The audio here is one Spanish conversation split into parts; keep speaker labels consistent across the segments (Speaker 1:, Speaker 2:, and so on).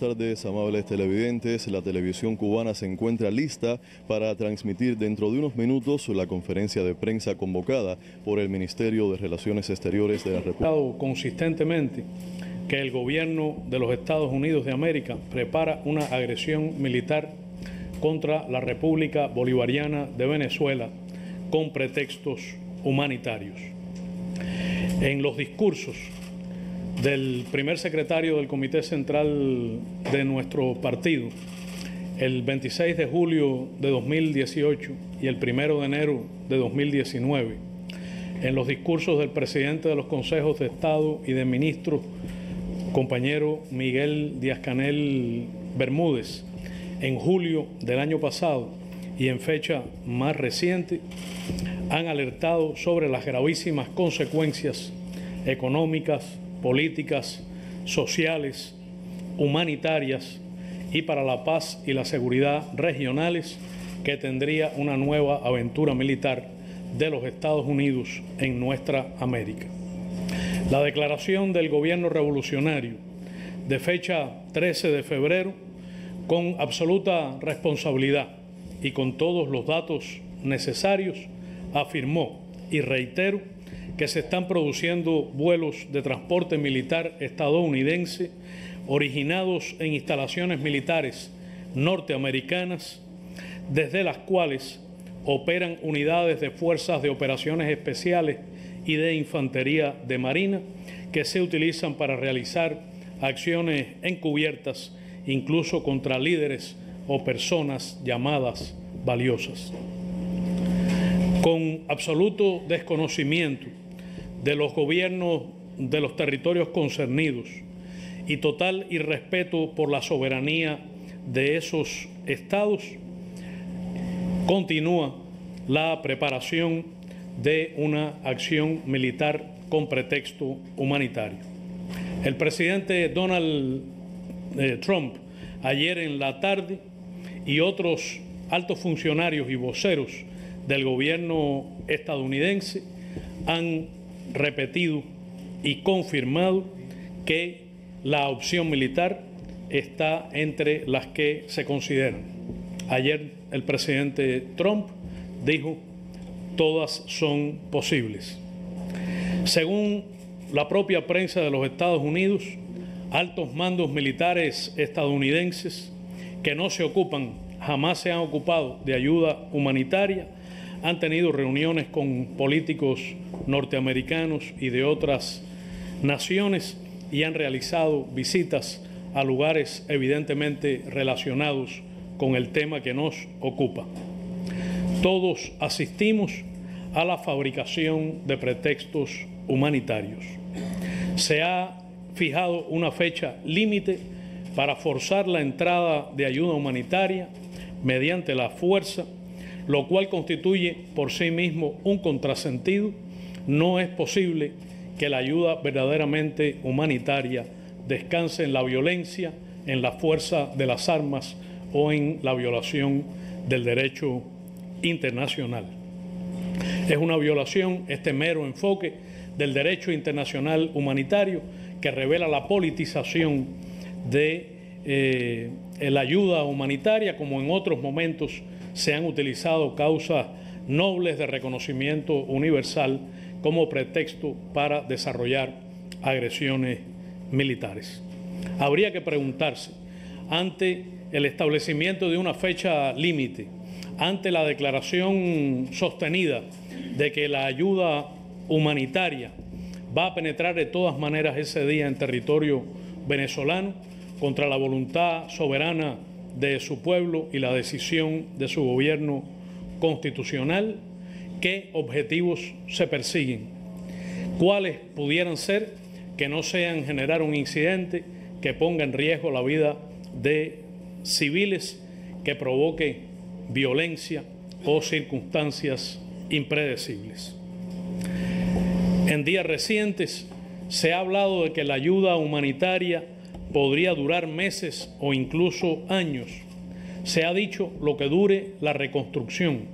Speaker 1: tardes, amables televidentes. La televisión cubana se encuentra lista para transmitir dentro de unos minutos la conferencia de prensa convocada por el Ministerio de Relaciones Exteriores de la República.
Speaker 2: Consistentemente que el gobierno de los Estados Unidos de América prepara una agresión militar contra la República Bolivariana de Venezuela con pretextos humanitarios. En los discursos del primer secretario del Comité Central de nuestro partido, el 26 de julio de 2018 y el 1 de enero de 2019, en los discursos del presidente de los consejos de Estado y de ministros, compañero Miguel Díaz-Canel Bermúdez, en julio del año pasado y en fecha más reciente, han alertado sobre las gravísimas consecuencias económicas, políticas, sociales, humanitarias y para la paz y la seguridad regionales que tendría una nueva aventura militar de los Estados Unidos en nuestra América. La declaración del gobierno revolucionario de fecha 13 de febrero, con absoluta responsabilidad y con todos los datos necesarios, afirmó y reitero que se están produciendo vuelos de transporte militar estadounidense originados en instalaciones militares norteamericanas, desde las cuales operan unidades de fuerzas de operaciones especiales y de infantería de marina que se utilizan para realizar acciones encubiertas, incluso contra líderes o personas llamadas valiosas. Con absoluto desconocimiento de los gobiernos de los territorios concernidos y total irrespeto por la soberanía de esos estados, continúa la preparación de una acción militar con pretexto humanitario. El presidente Donald Trump, ayer en la tarde, y otros altos funcionarios y voceros del gobierno estadounidense han repetido y confirmado que la opción militar está entre las que se consideran. Ayer el presidente Trump dijo: todas son posibles. Según la propia prensa de los Estados Unidos, altos mandos militares estadounidenses que no jamás se han ocupado de ayuda humanitaria, han tenido reuniones con políticos norteamericanos y de otras naciones y han realizado visitas a lugares evidentemente relacionados con el tema que nos ocupa. Todos asistimos a la fabricación de pretextos humanitarios. Se ha fijado una fecha límite para forzar la entrada de ayuda humanitaria mediante la fuerza, lo cual constituye por sí mismo un contrasentido. No es posible que la ayuda verdaderamente humanitaria descanse en la violencia, en la fuerza de las armas o en la violación del derecho internacional. Es una violación, este mero enfoque del derecho internacional humanitario, que revela la politización de la ayuda humanitaria, como en otros momentos se han utilizado causas nobles de reconocimiento universal como pretexto para desarrollar agresiones militares. Habría que preguntarse, ante el establecimiento de una fecha límite, ante la declaración sostenida de que la ayuda humanitaria va a penetrar de todas maneras ese día en territorio venezolano, contra la voluntad soberana de su pueblo y la decisión de su gobierno constitucional, ¿qué objetivos se persiguen? ¿Cuáles pudieran ser que no sean generar un incidente que ponga en riesgo la vida de civiles, que provoque violencia o circunstancias impredecibles? En días recientes se ha hablado de que la ayuda humanitaria podría durar meses o incluso años. Se ha dicho lo que dure la reconstrucción.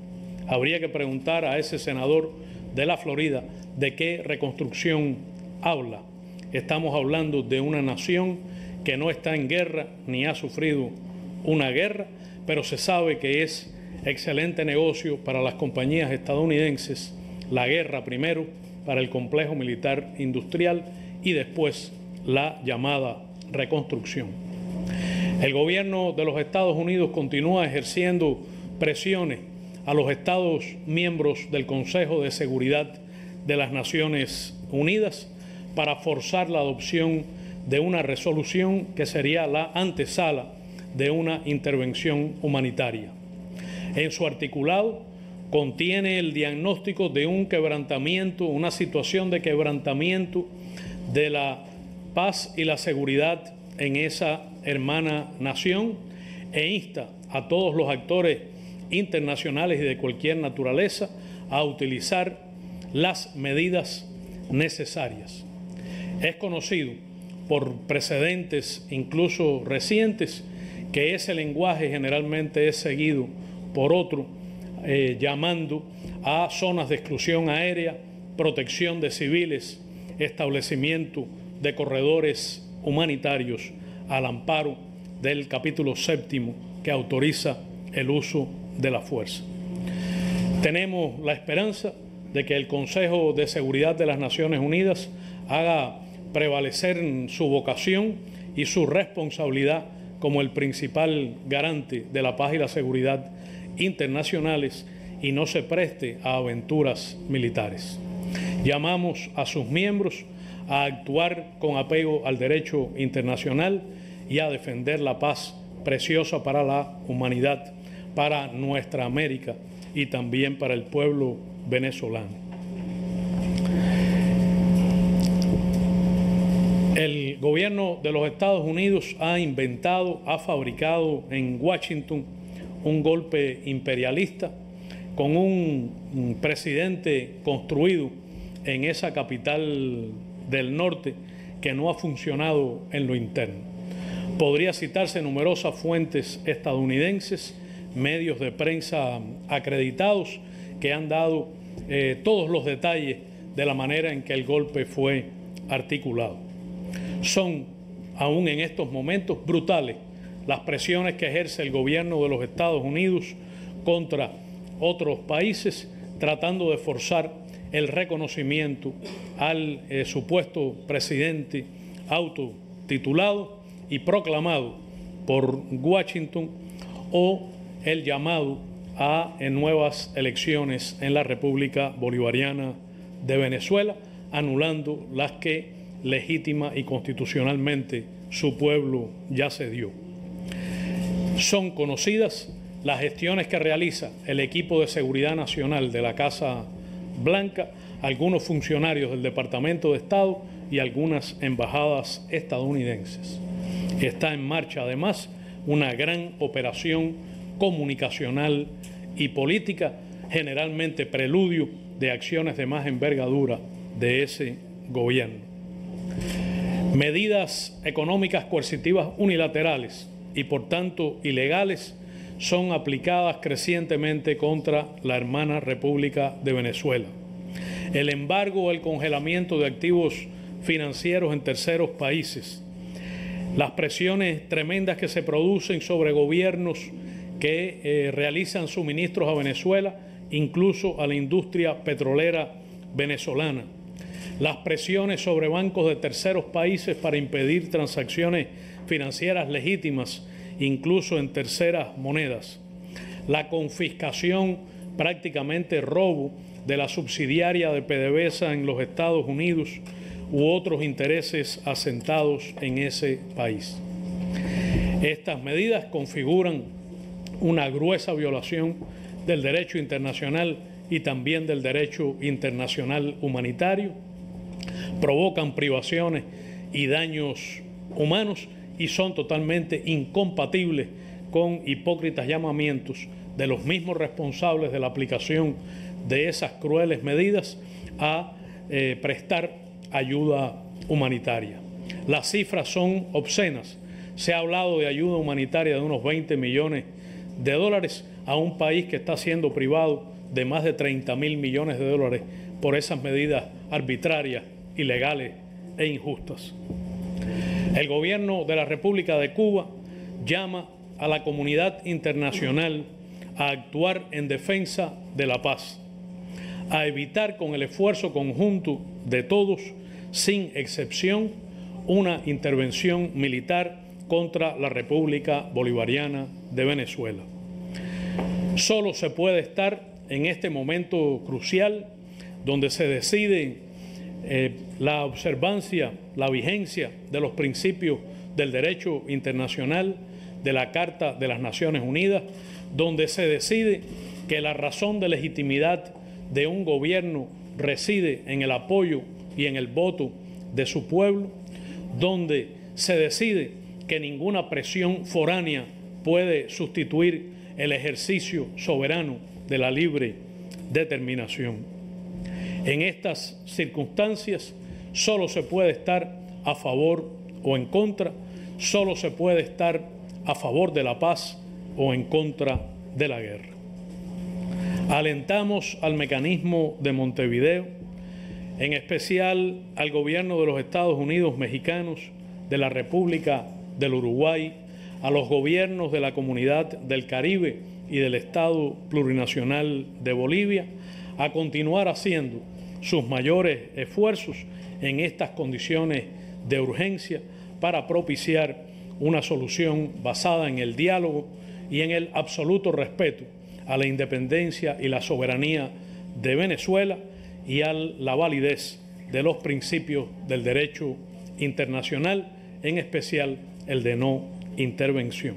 Speaker 2: Habría que preguntar a ese senador de la Florida de qué reconstrucción habla. Estamos hablando de una nación que no está en guerra ni ha sufrido una guerra, pero se sabe que es excelente negocio para las compañías estadounidenses la guerra primero para el complejo militar industrial y después la llamada reconstrucción. El gobierno de los Estados Unidos continúa ejerciendo presiones a los Estados miembros del Consejo de Seguridad de las Naciones Unidas para forzar la adopción de una resolución que sería la antesala de una intervención humanitaria. En su articulado contiene el diagnóstico de un quebrantamiento, una situación de quebrantamiento de la paz y la seguridad en esa hermana nación e insta a todos los actores internacionales y de cualquier naturaleza a utilizar las medidas necesarias. Es conocido por precedentes incluso recientes que ese lenguaje generalmente es seguido por otro, llamando a zonas de exclusión aérea, protección de civiles, establecimiento de corredores humanitarios al amparo del capítulo 7º que autoriza el uso de la fuerza. Tenemos la esperanza de que el Consejo de Seguridad de las Naciones Unidas haga prevalecer su vocación y su responsabilidad como el principal garante de la paz y la seguridad internacionales y no se preste a aventuras militares. Llamamos a sus miembros a actuar con apego al derecho internacional y a defender la paz preciosa para la humanidad, para nuestra América y también para el pueblo venezolano. El gobierno de los Estados Unidos ha fabricado en Washington un golpe imperialista con un presidente construido en esa capital del norte que no ha funcionado en lo interno. Podría citarse numerosas fuentes estadounidenses, medios de prensa acreditados que han dado todos los detalles de la manera en que el golpe fue articulado. Son, aún en estos momentos, brutales las presiones que ejerce el gobierno de los Estados Unidos contra otros países, tratando de forzar el reconocimiento al supuesto presidente autotitulado y proclamado por Washington o el llamado a nuevas elecciones en la República Bolivariana de Venezuela, anulando las que legítima y constitucionalmente su pueblo ya se dio. Son conocidas las gestiones que realiza el equipo de seguridad nacional de la Casa Blanca, algunos funcionarios del Departamento de Estado y algunas embajadas estadounidenses. Está en marcha además una gran operación comunicacional y política, generalmente preludio de acciones de más envergadura de ese gobierno. Medidas económicas coercitivas unilaterales y por tanto ilegales son aplicadas crecientemente contra la hermana República de Venezuela. El embargo o el congelamiento de activos financieros en terceros países, las presiones tremendas que se producen sobre gobiernos que realizan suministros a Venezuela, incluso a la industria petrolera venezolana, las presiones sobre bancos de terceros países para impedir transacciones financieras legítimas, incluso en terceras monedas, la confiscación, prácticamente robo, de la subsidiaria de PDVSA en los Estados Unidos u otros intereses asentados en ese país. Estas medidas configuran una gruesa violación del derecho internacional y también del derecho internacional humanitario, provocan privaciones y daños humanos y son totalmente incompatibles con hipócritas llamamientos de los mismos responsables de la aplicación de esas crueles medidas a prestar ayuda humanitaria. Las cifras son obscenas. Se ha hablado de ayuda humanitaria de unos 20 millones de dólares a un país que está siendo privado de más de 30.000 millones de dólares por esas medidas arbitrarias, ilegales e injustas. El gobierno de la República de Cuba llama a la comunidad internacional a actuar en defensa de la paz, a evitar con el esfuerzo conjunto de todos, sin excepción, una intervención militar contra la República Bolivariana de Venezuela. Solo se puede estar en este momento crucial donde se decide la observancia, la vigencia de los principios del derecho internacional, de la Carta de las Naciones Unidas, donde se decide que la razón de legitimidad de un gobierno reside en el apoyo y en el voto de su pueblo, donde se decide que ninguna presión foránea puede sustituir el ejercicio soberano de la libre determinación. En estas circunstancias solo se puede estar a favor o en contra, solo se puede estar a favor de la paz o en contra de la guerra. Alentamos al mecanismo de Montevideo, en especial al gobierno de los Estados Unidos mexicanos, de la República del Uruguay, a los gobiernos de la Comunidad del Caribe y del Estado Plurinacional de Bolivia, a continuar haciendo sus mayores esfuerzos en estas condiciones de urgencia para propiciar una solución basada en el diálogo y en el absoluto respeto a la independencia y la soberanía de Venezuela y a la validez de los principios del derecho internacional, en especial el de no intervención.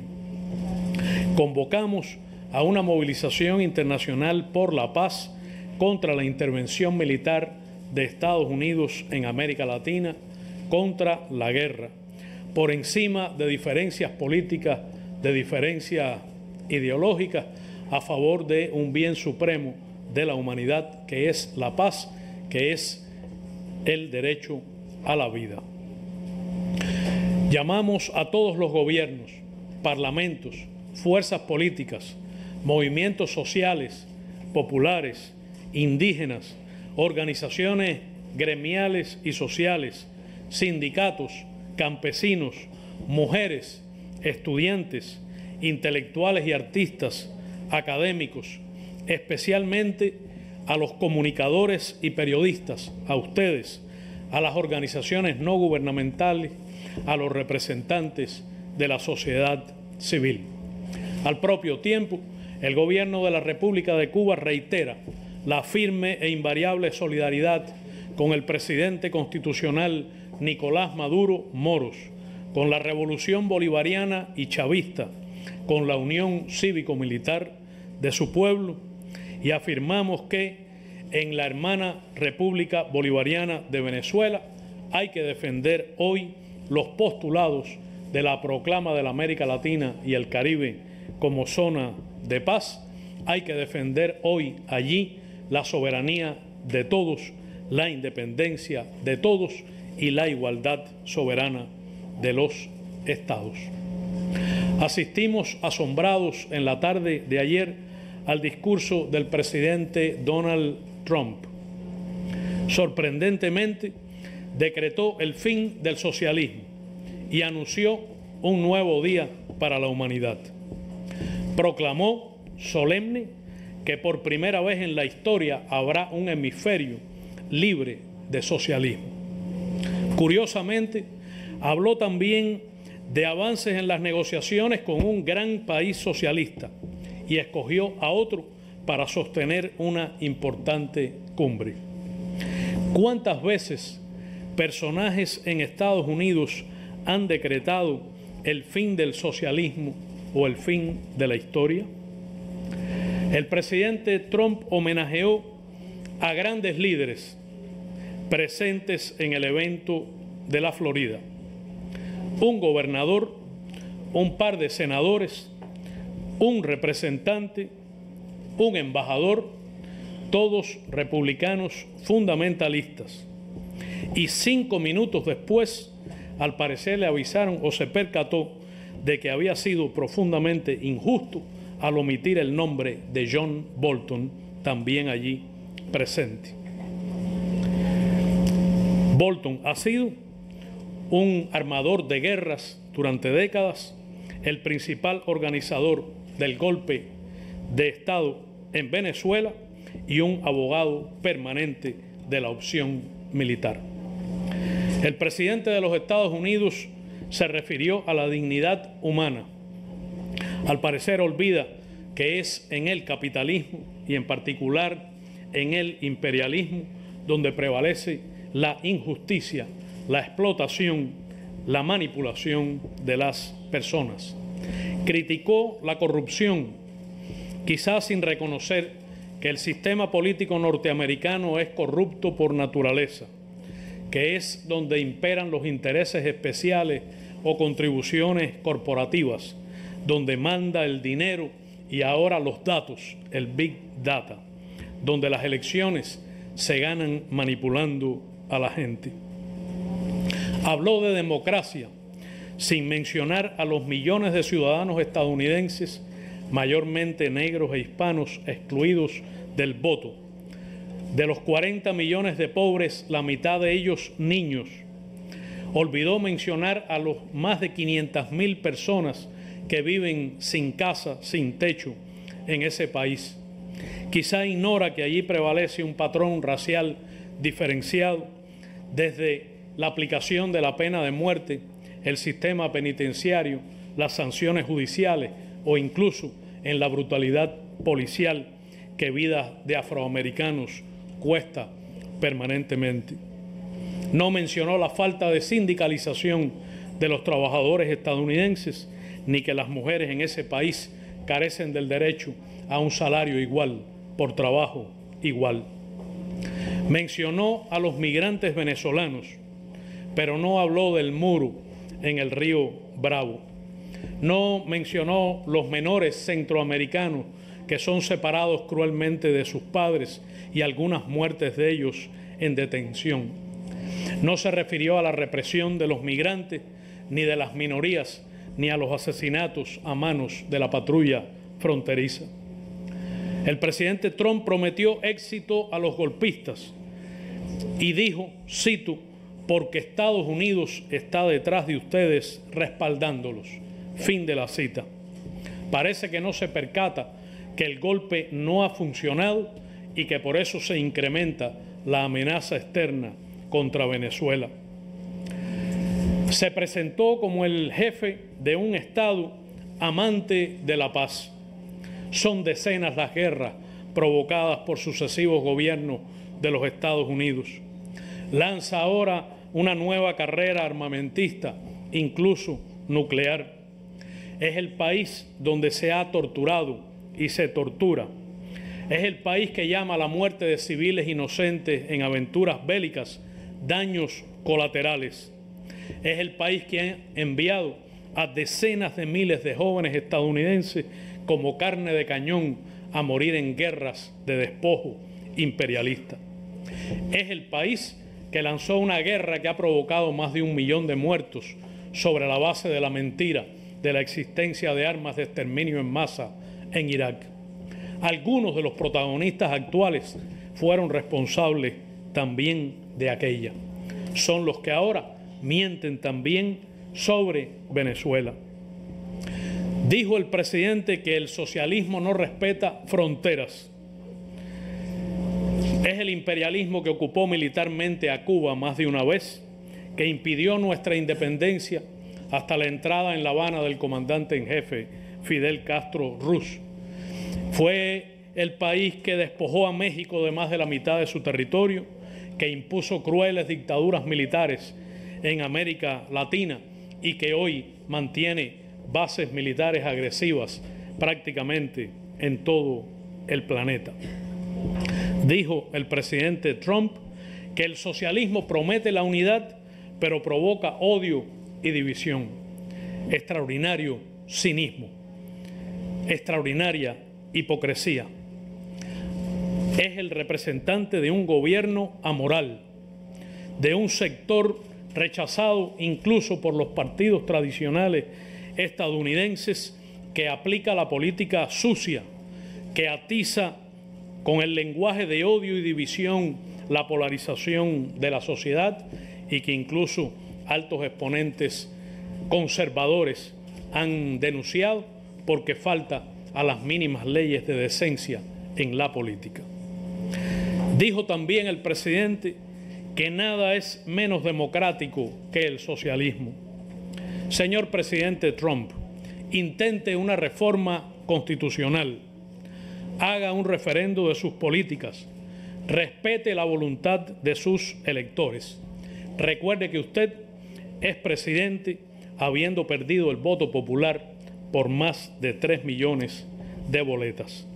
Speaker 2: Convocamos a una movilización internacional por la paz contra la intervención militar de Estados Unidos en América Latina, contra la guerra, por encima de diferencias políticas, de diferencias ideológicas, a favor de un bien supremo de la humanidad, que es la paz, que es el derecho a la vida. Llamamos a todos los gobiernos, parlamentos, fuerzas políticas, movimientos sociales, populares, indígenas, organizaciones gremiales y sociales, sindicatos, campesinos, mujeres, estudiantes, intelectuales y artistas, académicos, especialmente a los comunicadores y periodistas, a ustedes, a las organizaciones no gubernamentales, a los representantes de la sociedad civil. Al propio tiempo, el gobierno de la República de Cuba reitera la firme e invariable solidaridad con el presidente constitucional Nicolás Maduro Moros, con la revolución bolivariana y chavista, con la unión cívico-militar de su pueblo, y afirmamos que en la hermana República Bolivariana de Venezuela hay que defender hoy los postulados de la proclama de la América Latina y el Caribe como zona de paz. Hay que defender hoy allí la soberanía de todos, la independencia de todos y la igualdad soberana de los estados. Asistimos asombrados en la tarde de ayer al discurso del presidente Donald Trump. Sorprendentemente, decretó el fin del socialismo y anunció un nuevo día para la humanidad. Proclamó solemne que por primera vez en la historia habrá un hemisferio libre de socialismo. Curiosamente, habló también de avances en las negociaciones con un gran país socialista y escogió a otro para sostener una importante cumbre. ¿Cuántas veces personajes en Estados Unidos han decretado el fin del socialismo o el fin de la historia? El presidente Trump homenajeó a grandes líderes presentes en el evento de la Florida. Un gobernador, un par de senadores, un representante, un embajador, todos republicanos fundamentalistas. Y 5 minutos después, al parecer le avisaron o se percató de que había sido profundamente injusto al omitir el nombre de John Bolton, también allí presente. Bolton ha sido un armador de guerras durante décadas, el principal organizador del golpe de Estado en Venezuela y un abogado permanente de la opción militar. El presidente de los Estados Unidos se refirió a la dignidad humana. Al parecer olvida que es en el capitalismo y en particular en el imperialismo donde prevalece la injusticia, la explotación, la manipulación de las personas. Criticó la corrupción, quizás sin reconocer que el sistema político norteamericano es corrupto por naturaleza, que es donde imperan los intereses especiales o contribuciones corporativas, donde manda el dinero y ahora los datos, el Big Data, donde las elecciones se ganan manipulando a la gente. Habló de democracia sin mencionar a los millones de ciudadanos estadounidenses, mayormente negros e hispanos, excluidos del voto. De los 40 millones de pobres, la mitad de ellos niños. Olvidó mencionar a los más de 500.000 personas que viven sin casa, sin techo en ese país. Quizá ignora que allí prevalece un patrón racial diferenciado, desde la aplicación de la pena de muerte, el sistema penitenciario, las sanciones judiciales o incluso en la brutalidad policial que vidas de afroamericanos cuesta permanentemente. No mencionó la falta de sindicalización de los trabajadores estadounidenses, ni que las mujeres en ese país carecen del derecho a un salario igual por trabajo igual. Mencionó a los migrantes venezolanos, pero no habló del muro en el río Bravo. No mencionó los menores centroamericanos que son separados cruelmente de sus padres y algunas muertes de ellos en detención. No se refirió a la represión de los migrantes, ni de las minorías, ni a los asesinatos a manos de la patrulla fronteriza. El presidente Trump prometió éxito a los golpistas y dijo, cito, porque Estados Unidos está detrás de ustedes respaldándolos. Fin de la cita. Parece que no se percata que el golpe no ha funcionado y que por eso se incrementa la amenaza externa contra Venezuela. Se presentó como el jefe de un Estado amante de la paz. Son decenas las guerras provocadas por sucesivos gobiernos de los Estados Unidos. Lanza ahora una nueva carrera armamentista, incluso nuclear. Es el país donde se ha torturado y se tortura. Es el país que llama a la muerte de civiles inocentes en aventuras bélicas daños colaterales. Es el país que ha enviado a decenas de miles de jóvenes estadounidenses como carne de cañón a morir en guerras de despojo imperialista. Es el país que lanzó una guerra que ha provocado más de 1 millón de muertos sobre la base de la mentira de la existencia de armas de exterminio en masa en Irak. Algunos de los protagonistas actuales fueron responsables también de aquella. Son los que ahora mienten también sobre Venezuela. Dijo el presidente que el socialismo no respeta fronteras. Es el imperialismo que ocupó militarmente a Cuba más de una vez, que impidió nuestra independencia hasta la entrada en La Habana del comandante en jefe Fidel Castro Ruz. Fue el país que despojó a México de más de la mitad de su territorio, que impuso crueles dictaduras militares en América Latina y que hoy mantiene bases militares agresivas prácticamente en todo el planeta. Dijo el presidente Trump que el socialismo promete la unidad, pero provoca odio y división. Extraordinario cinismo, extraordinaria hipocresía. Es el representante de un gobierno amoral, de un sector rechazado incluso por los partidos tradicionales estadounidenses, que aplica la política sucia, que atiza con el lenguaje de odio y división la polarización de la sociedad y que incluso altos exponentes conservadores han denunciado, porque falta a las mínimas leyes de decencia en la política. Dijo también el presidente que nada es menos democrático que el socialismo. Señor presidente Trump, intente una reforma constitucional, haga un referendo de sus políticas, respete la voluntad de sus electores. Recuerde que usted es presidente habiendo perdido el voto popular por más de 3 millones de boletas.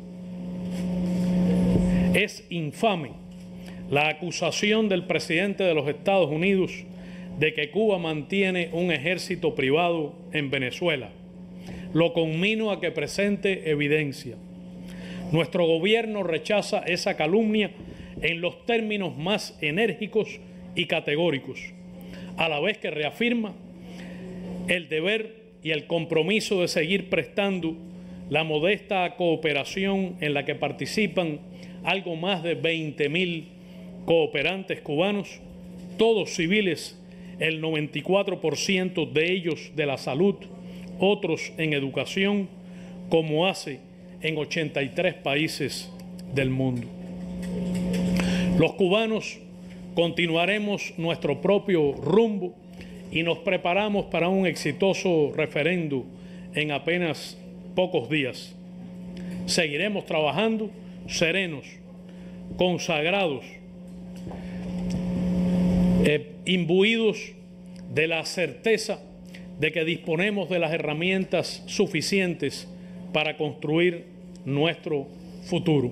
Speaker 2: Es infame la acusación del presidente de los Estados Unidos de que Cuba mantiene un ejército privado en Venezuela. Lo conmino a que presente evidencia. Nuestro gobierno rechaza esa calumnia en los términos más enérgicos y categóricos, a la vez que reafirma el deber y el compromiso de seguir prestando la modesta cooperación en la que participan algo más de 20.000 cooperantes cubanos, todos civiles, el 94% de ellos de la salud, otros en educación, como hace en 83 países del mundo. Los cubanos continuaremos nuestro propio rumbo y nos preparamos para un exitoso referendo en apenas pocos días. Seguiremos trabajando serenos, consagrados, imbuidos de la certeza de que disponemos de las herramientas suficientes para construir nuestro futuro.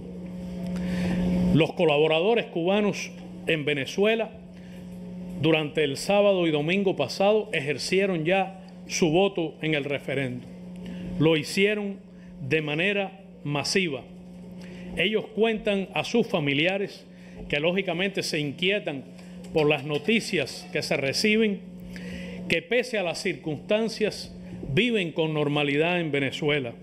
Speaker 2: Los colaboradores cubanos en Venezuela durante el sábado y domingo pasado ejercieron ya su voto en el referendo. Lo hicieron de manera masiva. Ellos cuentan a sus familiares, que lógicamente se inquietan por las noticias que se reciben, que pese a las circunstancias viven con normalidad en Venezuela,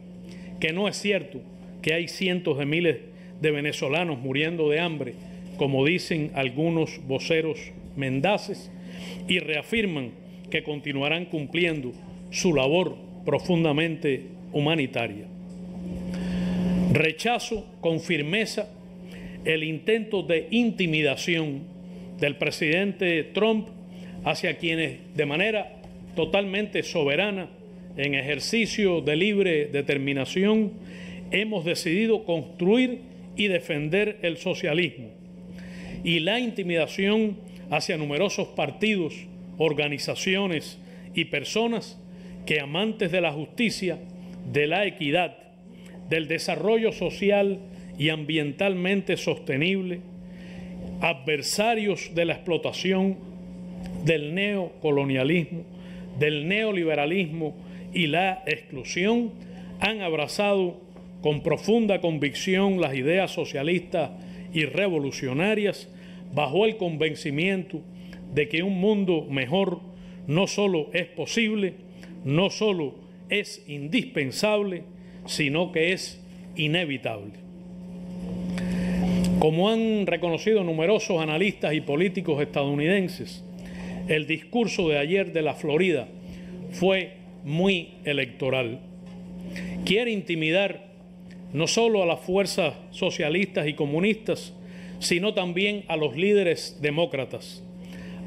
Speaker 2: que no es cierto que hay cientos de miles de venezolanos muriendo de hambre, como dicen algunos voceros mendaces, y reafirman que continuarán cumpliendo su labor profundamente humanitaria. Rechazo con firmeza el intento de intimidación del presidente Trump hacia quienes de manera totalmente soberana, en ejercicio de libre determinación, hemos decidido construir y defender el socialismo, y la intimidación hacia numerosos partidos, organizaciones y personas que, amantes de la justicia, de la equidad, del desarrollo social y ambientalmente sostenible, adversarios de la explotación, del neocolonialismo, del neoliberalismo y la exclusión, han abrazado con profunda convicción las ideas socialistas y revolucionarias, bajo el convencimiento de que un mundo mejor no solo es posible, no solo es indispensable, sino que es inevitable. Como han reconocido numerosos analistas y políticos estadounidenses, el discurso de ayer de la Florida fue muy electoral. Quiere intimidar no solo a las fuerzas socialistas y comunistas, sino también a los líderes demócratas,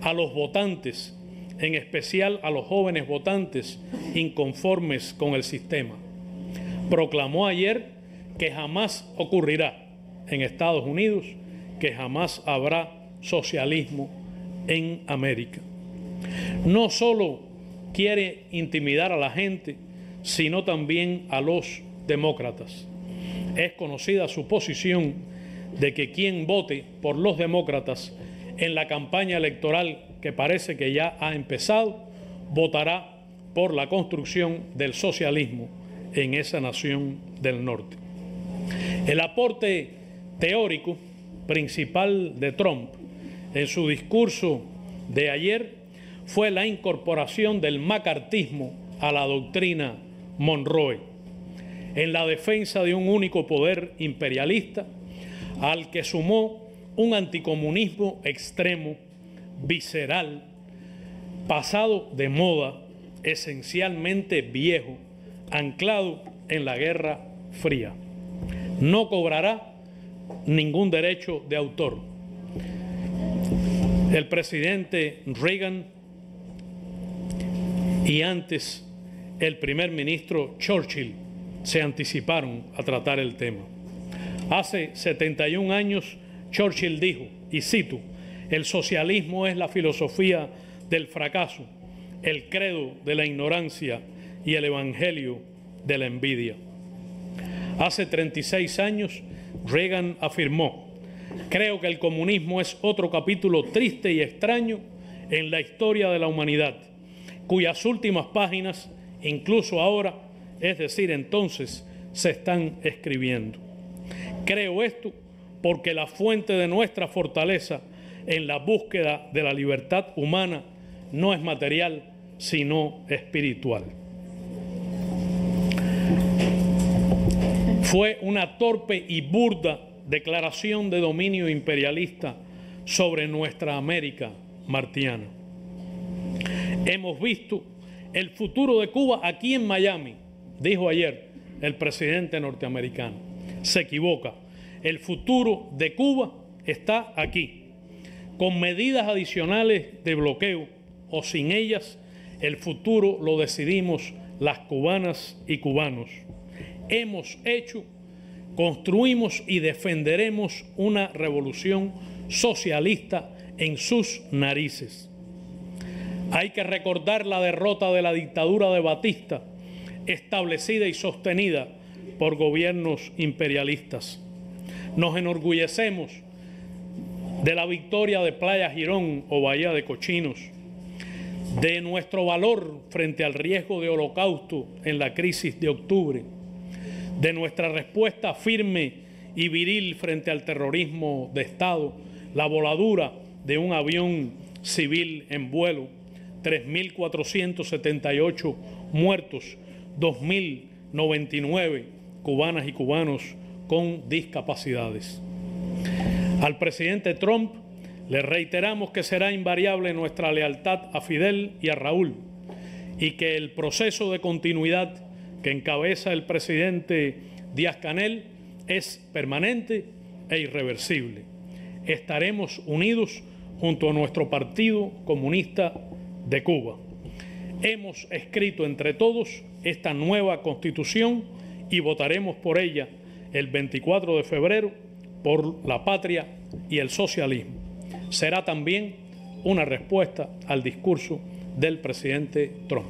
Speaker 2: a los votantes, en especial a los jóvenes votantes inconformes con el sistema. Proclamó ayer que jamás ocurrirá en Estados Unidos, que jamás habrá socialismo en América. No solo quiere intimidar a la gente, sino también a los demócratas. Es conocida su posición de que quien vote por los demócratas en la campaña electoral, que parece que ya ha empezado, votará por la construcción del socialismo en esa nación del norte. El aporte teórico principal de Trump en su discurso de ayer fue la incorporación del macartismo a la doctrina Monroe, en la defensa de un único poder imperialista, al que sumó un anticomunismo extremo, visceral, pasado de moda, esencialmente viejo, anclado en la Guerra Fría. No cobrará ningún derecho de autor. El presidente Reagan y antes el primer ministro Churchill se anticiparon a tratar el tema. Hace 71 años Churchill dijo, y cito, «El socialismo es la filosofía del fracaso, el credo de la ignorancia y el evangelio de la envidia». Hace 36 años Reagan afirmó, «Creo que el comunismo es otro capítulo triste y extraño en la historia de la humanidad, cuyas últimas páginas, incluso ahora, es decir, entonces, se están escribiendo. Creo esto porque la fuente de nuestra fortaleza en la búsqueda de la libertad humana no es material, sino espiritual». Fue una torpe y burda declaración de dominio imperialista sobre nuestra América martiana. Hemos visto el futuro de Cuba aquí en Miami, dijo ayer el presidente norteamericano. Se equivoca. El futuro de Cuba está aquí. Con medidas adicionales de bloqueo o sin ellas, el futuro lo decidimos las cubanas y cubanos. Hemos hecho, construimos y defenderemos una revolución socialista en sus narices. Hay que recordar la derrota de la dictadura de Batista, establecida y sostenida por gobiernos imperialistas. Nos enorgullecemos de la victoria de Playa Girón o Bahía de Cochinos, de nuestro valor frente al riesgo de holocausto en la crisis de octubre, de nuestra respuesta firme y viril frente al terrorismo de Estado, la voladura de un avión civil en vuelo, 3.478 muertos, 2.099 cubanas y cubanos con discapacidades. Al presidente Trump le reiteramos que será invariable nuestra lealtad a Fidel y a Raúl y que el proceso de continuidad que encabeza el presidente Díaz-Canel es permanente e irreversible. Estaremos unidos junto a nuestro Partido Comunista de Cuba. Hemos escrito entre todos esta nueva Constitución y votaremos por ella el 24 de febrero por la patria y el socialismo. Será también una respuesta al discurso del presidente Trump.